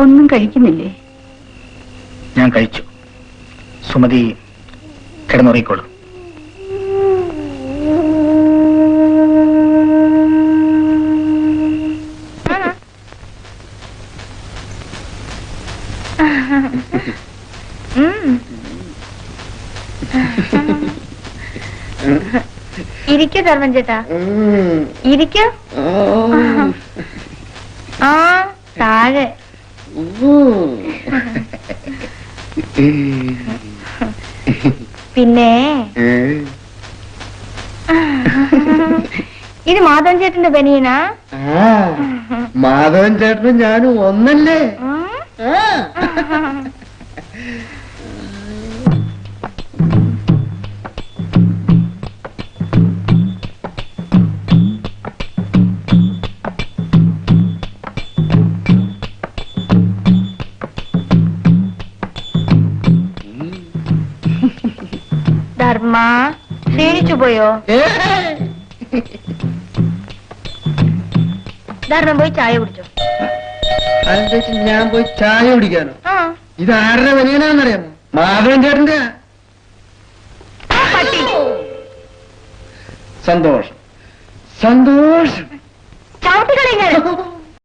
ഒന്നും കഴിക്കുന്നില്ലേ? ഞാൻ കഴിച്ചു. സുമതി കിടന്നുറങ്ങിക്കോളൂ. ഇരിക്കോ ധർമ്മൻ ചേട്ടാ, ഇരിക്കോ. ആ താഴെ. പിന്നെ ഇത് മാധവൻ ചേട്ടന്റെ ബനിയനാ? മാധവൻ ചേട്ടനും ഞാനും ഒന്നല്ലേ? ധർമ്മ ക്ഷീണിച്ചു പോയോ? ധർമ്മം പോയി ചായ കുടിച്ചോ. ഞാൻ പോയി ചായ കുടിക്കാനോ? ഇത് ആരുടെ ബനിയനാന്നറിയാമോ? മാധവൻ ചേട്ടന്റെ. സന്തോഷം സന്തോഷം. ചവിട്ടിക്കളി.